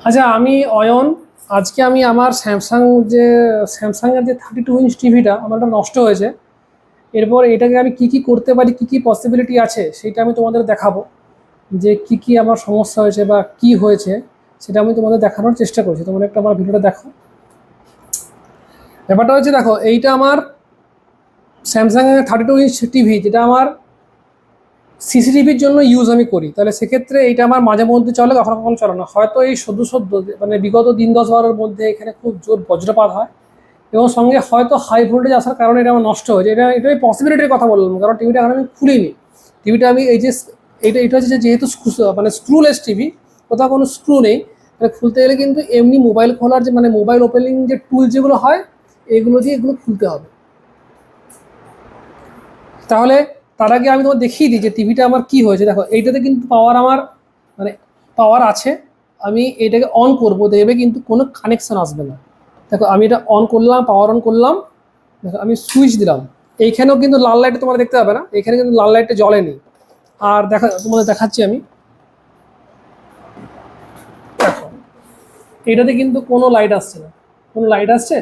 আচ্ছা, আমি অয়ন। আজকে আমি আমার স্যামসাংয়ের যে 32 ইঞ্চ টিভিটা আমার একটা নষ্ট হয়েছে। এরপর এটাকে আমি কি কি করতে পারি, কি কি পসিবিলিটি আছে সেটা আমি তোমাদের দেখাবো। যে কি কি আমার সমস্যা হয়েছে বা কি হয়েছে সেটা আমি তোমাদের দেখানোর চেষ্টা করছি। তোমরা একটা আমার ভিডিওটা দেখো। ব্যাপারটা হচ্ছে, দেখো, এইটা আমার স্যামসাংয়ের 32 ইঞ্চ টিভি, যেটা আমার সিসিটিভির জন্য ইউজ আমি করি। তাহলে সেক্ষেত্রে এইটা আমার মাঝে মধ্যে চলে, কখনো কখনো চলে না। হয়তো এই সদ্য মানে বিগত দিন 10-12-এর মধ্যে এখানে খুব জোর বজ্রপাত হয়, এবং সঙ্গে হয়তো হাই ভোল্টেজ আসার কারণে এটা আমার নষ্ট হয়েছে। এটাই পসিবিলিটির কথা বললাম, কারণ টিভিটা এখন আমি খুলিনি। টিভিটা আমি এই যে এটা হচ্ছে যেহেতু মানে স্ক্রুলেস টিভি, কোথাও কোনো স্ক্রু নেই। তাহলে খুলতে গেলে কিন্তু এমনি মোবাইল খোলার যে মানে মোবাইল ওপেনিং যে টুল যেগুলো হয়, এগুলো দিয়ে এগুলো খুলতে হবে। তাহলে তার আগে আমি তোমার দেখিয়ে দিই যে টিভিটা আমার কি হয়েছে। দেখো, এইটাতে কিন্তু পাওয়ার আমার মানে পাওয়ার আছে। আমি এটাকে অন করবো, দেখবে কিন্তু কোনো কানেকশন আসবে না। দেখো, আমি এটা অন করলাম, পাওয়ার অন করলাম। দেখো, আমি সুইচ দিলাম। এইখানেও কিন্তু লাল লাইট তোমরা দেখতে পাবে না, এখানে কিন্তু লাল লাইটটা জ্বলেনি। আর তোমাদের দেখাচ্ছি আমি। দেখো, এটাতে কিন্তু কোনো লাইট আসছে না। কোনো লাইট আসছে?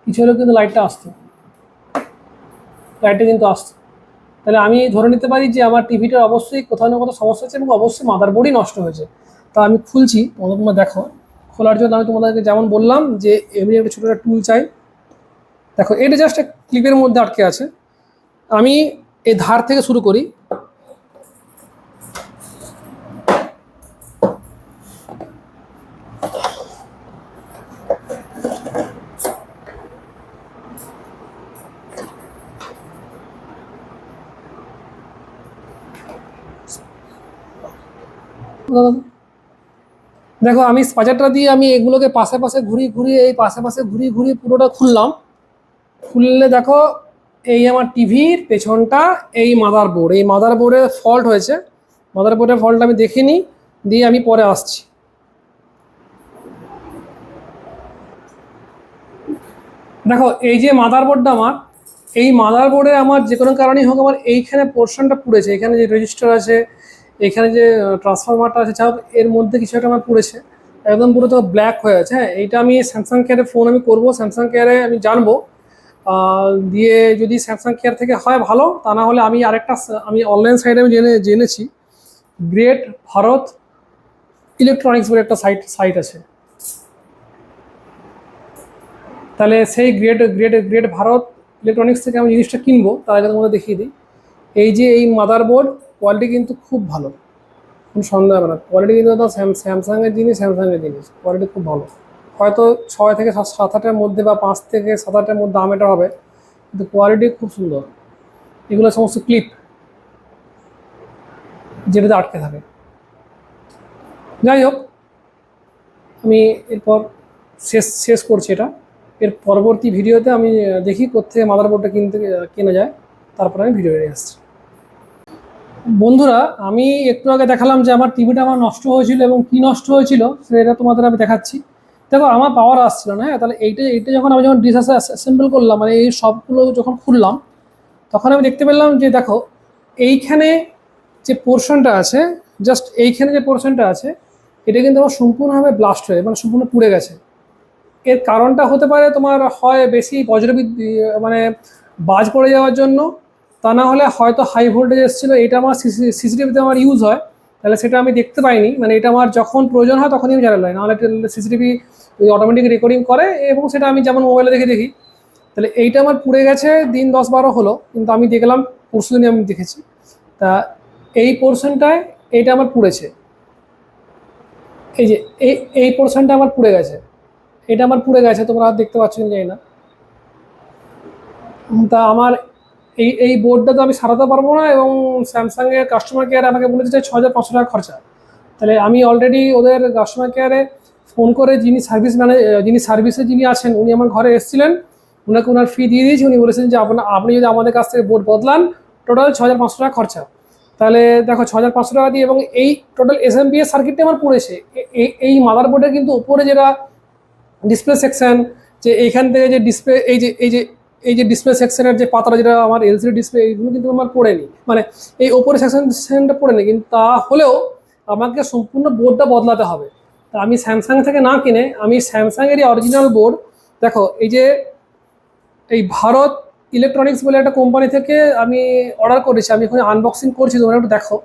কিছু হলেও কিন্তু লাইটটা আসতো, লাইটটা কিন্তু আসছে। তাহলে আমি ধরে নিতে পারি যে আমার টিভিটার অবশ্যই কোথাও না কোথাও সমস্যা হচ্ছে, এবং অবশ্যই মাদারবোর্ডই নষ্ট হয়েছে। তা আমি খুলছি, তোমরা দেখো। খোলার জন্য আমি তোমাদেরকে যেমন বললাম যে এমনি একটা ছোটো একটা টুল চাই। দেখো, এটা জাস্ট ক্লিপের মধ্যে আটকে আছে। আমি এই ধার থেকে শুরু করি। দেখো, আমি স্পাজারটা দিয়ে আমি এগুলোকে পাশে পাশে ঘুরিয়ে ঘুরিয়ে এই পাশে পাশে ঘুরিয়ে ঘুরিয়ে পুরোটা খুললাম। খুললে দেখো, এই আমার টিভির পেছনটা, এই মাদারবোর্ডে ফল্ট হয়েছে। মাদারবোর্ডের ফল্টটা আমি দেখে নিই, দিয়ে আমি পরে আসছি। দেখো, এই যে মাদারবোর্ডটা আমার, এই মাদারবোর্ডে আমার যে কোনো কারণেই হোক আমার এইখানে পোর্শনটা পুড়েছে। এখানে যে রেজিস্টার আছে, এখানে যে ট্রান্সফরমারটা আছে, যা হোক, এর মধ্যে কিছু একটা আমার পুড়েছে। একদম পুরো তো ব্ল্যাক হয়ে আছে। হ্যাঁ, এইটা আমি স্যামসাং কেয়ারে ফোন আমি করবো, স্যামসাং কেয়ারে আমি জানবো। দিয়ে যদি স্যামসাং কেয়ার থেকে হয় ভালো, তা না হলে আমি অনলাইন সাইটে আমি জেনেছি গ্রেট ভারত ইলেকট্রনিক্স বলে একটা সাইট আছে। তাহলে সেই গ্রেট ভারত ইলেকট্রনিক্স থেকে আমি জিনিসটা কিনবো, তার আগে তোমাদের দেখিয়ে দিই। এই যে এই মাদারবোর্ড, কোয়ালিটি কিন্তু খুব ভালো, কোনো সন্দেহ হবে না। কোয়ালিটি কিন্তু একদম স্যামসাংয়ের জিনিস, কোয়ালিটি খুব ভালো। হয়তো 6 থেকে 7-8টার মধ্যে বা 5 থেকে 7-8টার মধ্যে দাম এটা হবে, কিন্তু কোয়ালিটি খুব সুন্দর। এগুলো সমস্ত ক্লিপ যেটাতে আটকে থাকে। যাই হোক, আমি এরপর শেষ শেষ করছি এটা। এর পরবর্তী ভিডিওতে আমি দেখি কোত্থেকে মাদারবোর্ডটা কেনা যায়, তারপরে আমি ভিডিও নিয়ে আসছি। বন্ধুরা, আমি একটু আগে দেখালাম যে আমার টিভিটা আমার নষ্ট হয়েছিল, এবং কি নষ্ট হয়েছিল সেটা তোমাদের আমি দেখাচ্ছি। দেখো, আমার পাওয়ার আসছিল না। হ্যাঁ, তাহলে এইটা যখন ডিস অ্যাসেম্বল করলাম, মানে এই সবগুলো যখন খুললাম, তখন আমি দেখতে পেলাম যে দেখো, এইখানে যে পোর্শনটা আছে, জাস্ট এইখানে যে পোর্শনটা আছে, এটা কিন্তু আমার সম্পূর্ণভাবে ব্লাস্ট হয়ে, মানে সম্পূর্ণ পুড়ে গেছে। এর কারণটা হতে পারে তোমার হয় বেশি মানে বাজ পড়ে যাওয়ার জন্য, তা না হলে হয়তো হাই ভোল্টেজ এসেছিলো। এটা আমার সিসিটিভিতে আমার ইউজ হয়, তাহলে সেটা আমি দেখতে পাইনি। মানে এটা আমার যখন প্রয়োজন হয় তখনই আমি জানালাম, নাহলে সিসিটিভি অটোমেটিক রেকর্ডিং করে, এবং সেটা আমি যেমন মোবাইলে দেখি। তাহলে এইটা আমার পুড়ে গেছে, দিন 10-12 হলো, কিন্তু আমি দেখলাম পরশুদিনই আমি দেখেছি। তা এই পোর্শনটায় এইটা আমার পুড়েছে। এই যে এই পোর্শনটা আমার পুড়ে গেছে, এটা আমার পুড়ে গেছে, তোমরা দেখতে পাচ্ছ কি জানি না। তা আমার এই বোর্ডটা তো আমি সারাতে পারবো না, এবং স্যামসাংয়ের কাস্টমার কেয়ার আমাকে বলেছে যে 6,500 টাকা খরচা। তাহলে আমি অলরেডি ওদের কাস্টমার কেয়ারে ফোন করে, যিনি সার্ভিসে আছেন, উনি আমার ঘরে এসেছিলেন। ওনাকে ওনার ফি দিয়ে দিয়েছি। উনি বলেছেন যে আপনি যদি আমাদের কাছ থেকে বোর্ড বদলান, টোটাল 6,500 টাকা খরচা। তাহলে দেখো, 6,500 টাকা দিয়ে, এবং এই টোটাল এসএমপিএস সার্কিটটা আমার পড়েছে। এই মাদারবোর্ডের কিন্তু ওপরে যেটা ডিসপ্লে সেকশন, যে এইখান থেকে যে ডিসপ্লে, এই যে ডিসপ্লে সেকশনের যে পাতাটা, যেটা আমার এলসিডি ডিসপ্লে, এইগুলো কিন্তু আমার পড়েনি। মানে এই ওপরে সেকশনটা পড়েনি, কিন্তু তা হলেও আমাকে সম্পূর্ণ বোর্ডটা বদলাতে হবে। তা আমি স্যামসাং থেকে না কিনে আমি স্যামসাংয়েরই অরিজিনাল বোর্ড, দেখো এই যে এই ভারত ইলেকট্রনিক্স বলে একটা কোম্পানি থেকে আমি অর্ডার করেছি, আমি এখানে আনবক্সিং করছি, তোমরা একটু দেখো।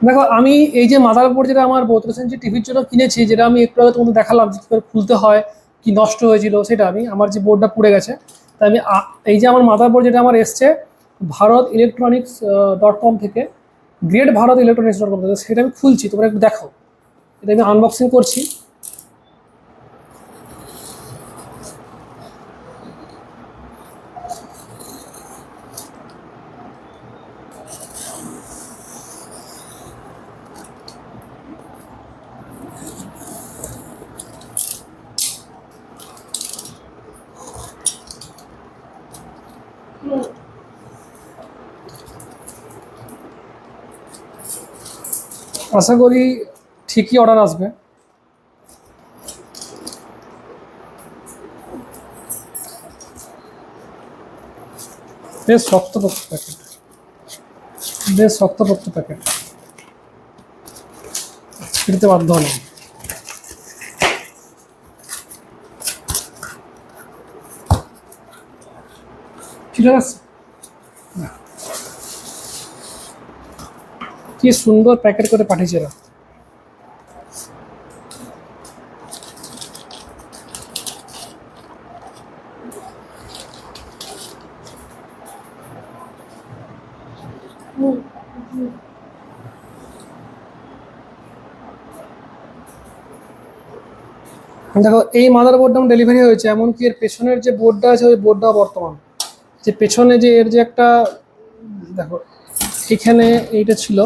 দেখো আমি এই যে মাদারবোর্ড যেটা আমার 32 ইঞ্চি টিভির জন্য কিনেছি, যেটা আমি একটু আগে তোমাদের দেখালাম যে কীভাবে খুলতে হয়, কি নষ্ট হয়েছিল সেটা, আমি আমার যে বোর্ডটা পুড়ে গেছে, তাই আমি এই যে আমার মাদারবোর্ড যেটা আমার এসছে ভারত ইলেকট্রনিক্স .com থেকে, গ্রেট ভারত ইলেকট্রনিক্স .com থেকে, সেটা আমি খুলছি, তোমরা একটু দেখো। এটা আমি আনবক্সিং করছি। আশা করি ঠিকই অর্ডার আসবে। বেশ শক্তপোক্ত প্যাকেট, বেশ শক্তপোক্ত প্যাকেট, ফিরতে বাধ্য হলাম। ঠিক আছে, কি সুন্দর প্যাকেট করে পাঠিয়েছে এরা। দেখো এই মাদারবোর্ডটা ডেলিভারি হয়েছে, এমনকি এর পেছনের যে বোর্ডটা আছে ওই বোর্ডটা বর্তমান, যে পেছনে যে এর যে একটা, দেখো এখানে এইটা ছিল,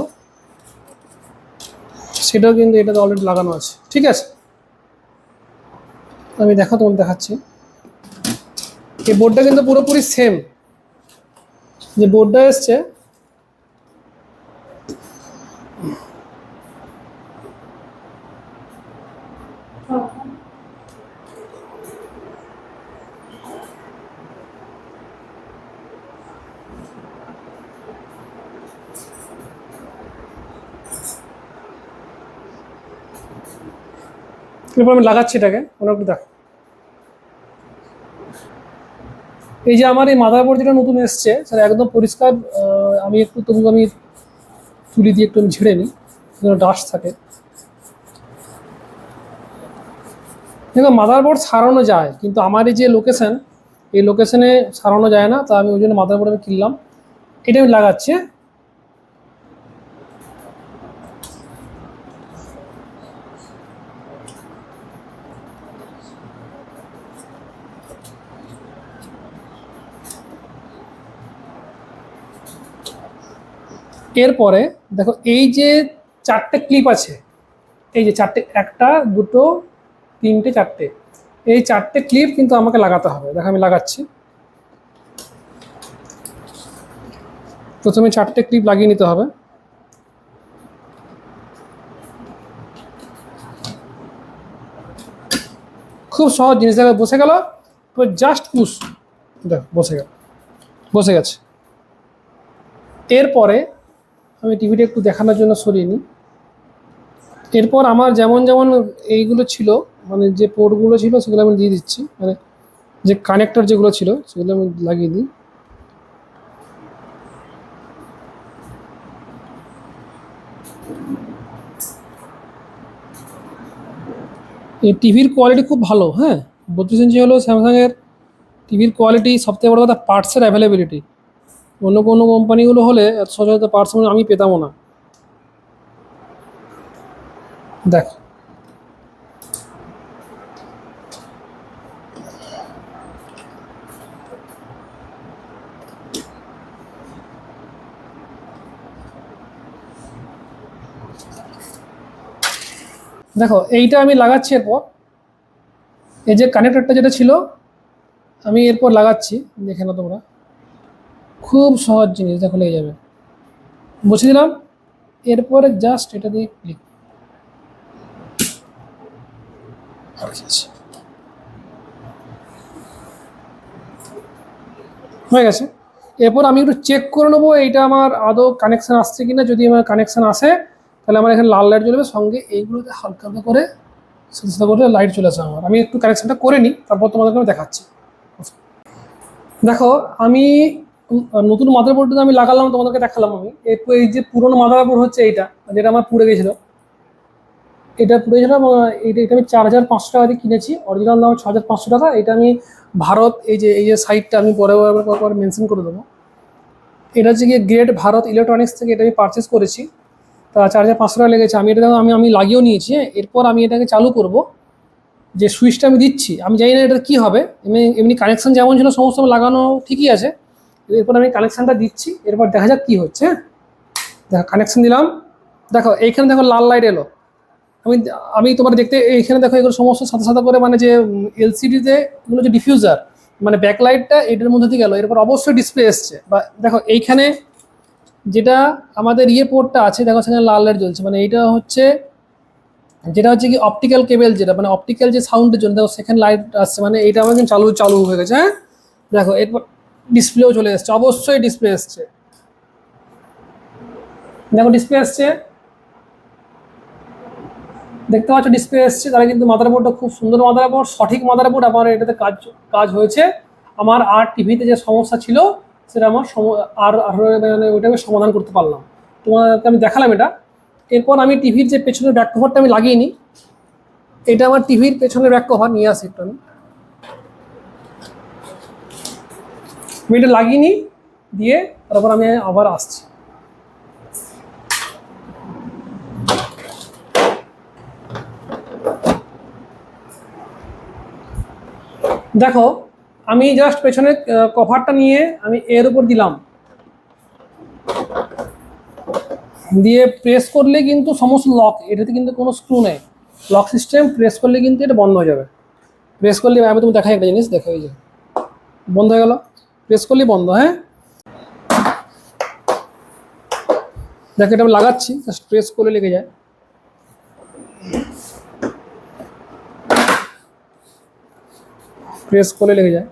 সেটাও কিন্তু এটাতে অলরেডি লাগানো আছে। ঠিক আছে, আমি দেখো তোমাকে দেখাচ্ছি, এই বোর্ডটা কিন্তু পুরোপুরি সেম, যে বোর্ডটা এসছে এরপর আমি লাগাচ্ছি এটাকে, মনে একটু দেখো। এই যে আমার এই মাদারবোর্ড যেটা নতুন এসছে সেটা একদম পরিষ্কার, আমি একটু তবু আমি তুলি দিয়ে একটু আমি ঝেড়ে নিই, যেন ডাস্ট থাকে। দেখো মাদারবোর্ড সারানো যায়, কিন্তু আমার এই যে লোকেশন, এই লোকেশনে সারানো যায় না, তা আমি ওই জন্য মাদারবোর্ড আমি কিনলাম। এটা আমি লাগাচ্ছি। এরপরে দেখো এই যে চারটে ক্লিপ আছে, এই যে চারটে, একটা দুটো তিনটে চারটে, এই চারটে ক্লিপ কিন্তু আমাকে লাগাতে হবে। দেখো আমি লাগাচ্ছি। প্রথমে চারটে ক্লিপ লাগিয়ে নিতে হবে। খুব সহজ জিনিস, দেখো বসে গেল, তো জাস্ট পুশ, দেখো বসে গেল, বসে গেছে। এরপরে আমি টিভিটা একটু দেখানোর জন্য সরিয়ে নিই। এরপর আমার যেমন যেমন এইগুলো ছিল, মানে যে পোর্টগুলো ছিল সেগুলো আমি দিয়ে দিচ্ছি, মানে যে কানেক্টর যেগুলো ছিল সেগুলো আমি লাগিয়ে দিই। এই টিভির কোয়ালিটি খুব ভালো, হ্যাঁ 32 ইঞ্চি হলো স্যামসাংয়ের টিভির কোয়ালিটি। সবথেকে বড় কথা পার্টসের অ্যাভেলেবিলিটি, অন্য কোনো কোম্পানিগুলো হলে এত সহজে পার্টস আমি পেতামও না। দেখ দেখো এইটা আমি লাগাচ্ছি। এরপর এই যে কানেক্টরটা যেটা ছিল আমি এরপর লাগাচ্ছি, দেখে নাও তোমরা, খুব সহজ জিনিস, দেখো লেগে যাবে। বসে দিলাম, এরপরে জাস্ট এটা দিয়ে ক্লিক, হয়ে গেছে। এরপর আমি একটু চেক করে নেবো এইটা আমার আদৌ কানেকশান আসছে কিনা। যদি আমার কানেকশান আসে তাহলে আমার এখানে লাল লাইট জ্বলবে, সঙ্গে এইগুলোতে হালকা হালকা করে সাদা সাদা করে লাইট চলে আসে আমার। আমি একটু কানেকশনটা করে নিই, তারপর তোমাদেরকে আমি দেখাচ্ছি। দেখো আমি নতুন মাদারবোর্ডটা আমি লাগালাম, তোমাদেরকে দেখালাম আমি। একটু এই যে পুরোনো মাদারবোর্ড হচ্ছে এইটা, যেটা আমার পুড়ে গেছিলো, এটা পুড়ে গেছিলো। এটা আমি 4,500 টাকা দিয়ে কিনেছি, অরিজিনাল দাম 6,500 টাকা। এটা আমি ভারত, এই যে সাইটটা আমি পরে মেনশন করে দেবো। এটা হচ্ছে গিয়ে গ্রেট ভারত ইলেকট্রনিক্স থেকে এটা আমি পারচেস করেছি। তা 4,500 টাকা লেগেছে। আমি এটা আমি লাগিয়েও নিয়েছি। এরপর আমি এটাকে চালু করব। যে সুইচটা আমি দিচ্ছি, আমি জানি না এটা কি হবে, এমনি এমনি কানেকশন যেমন ছিল সমস্ত লাগানো ঠিকই আছে। এরপর আমি কানেকশানটা দিচ্ছি, এরপর দেখা যাক কী হচ্ছে। দেখো কানেকশন দিলাম, দেখো এইখানে দেখো লাল লাইট এলো। আমি আমি তোমার দেখতে এইখানে দেখো এগুলো সমস্ত সাদা সাদা করে, মানে যে এলসিডিতে এগুলো যে ডিফিউজার, মানে ব্যাকলাইটটা এটার মধ্যে দিয়ে গেল। এরপর অবশ্যই ডিসপ্লে এসছে। বা দেখো এইখানে যেটা আমাদের পোর্টটা আছে, দেখো সেখানে লাল লাইট জ্বলছে, মানে এইটা হচ্ছে যেটা হচ্ছে কি অপটিক্যাল কেবল, যেটা মানে অপটিক্যাল যে সাউন্ডের জন্য, দেখো সেখানে লাইট আসছে, মানে এইটা আমার কিন্তু চালু চালু হয়ে গেছে। হ্যাঁ দেখো এরপর ডিসপ্লেও চলে এসছে, অবশ্যই ডিসপ্লে এসছে। দেখো ডিসপ্লে এসছে, দেখতে পাচ্ছ ডিসপ্লে এসছে। তাহলে কিন্তু মাদারবোর্ডটা খুব সুন্দর মাদারবোর্ড, সঠিক মাদারবোর্ড। আমার এটাতে কাজ কাজ হয়েছে। আমার আর টিভিতে যে সমস্যা ছিল সেটা আমার মানে ওইটাকে সমাধান করতে পারলাম। তোমাকে আমি দেখালাম এটা। এরপর আমি টিভির যে পেছনের ব্যাক কভারটা আমি লাগিয়ে নিই। এটা আমার টিভির পেছনের ব্যাক কভার, নিয়ে আসি একটু আমি এটা লাগিয়ে নিই, দিয়ে তারপর আমি আবার আসছি। দেখো আমি জাস্ট পেছনের কভারটা নিয়ে আমি এর উপর দিলাম, দিয়ে প্রেস করলে কিন্তু সমস্ত লক, এটাতে কিন্তু কোনো স্ক্রু নেই, লক সিস্টেম। প্রেস করলে কিন্তু এটা বন্ধ হয়ে যাবে। প্রেস করলে আমি তুমি দেখাই একটা জিনিস, দেখো এই যে বন্ধ হয়ে গেল, প্রেস করলেই বন্ধ। হ্যাঁ দেখো এটা আমি লাগাচ্ছি, জাস্ট প্রেস করলে লেগে যায়। প্রেস করলে লেগে যায়।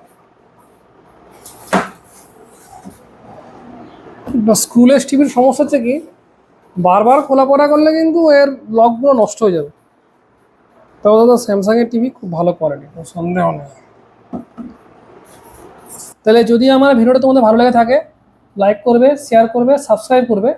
স্ক্রুলেস টিভির সমস্যা হচ্ছে কি, বারবার খোলা পড়া করলে কিন্তু এর লকগুলো নষ্ট হয়ে যাবে। তবে দাদা স্যামসাংয়ের টিভি খুব ভালো কোয়ালিটি, কোনো সন্দেহ নেই। তাহলে যদি আমার ভিডিওটা তোমাদের ভালো লেগে থাকে, লাইক করবে, শেয়ার করবে, সাবস্ক্রাইব করবে।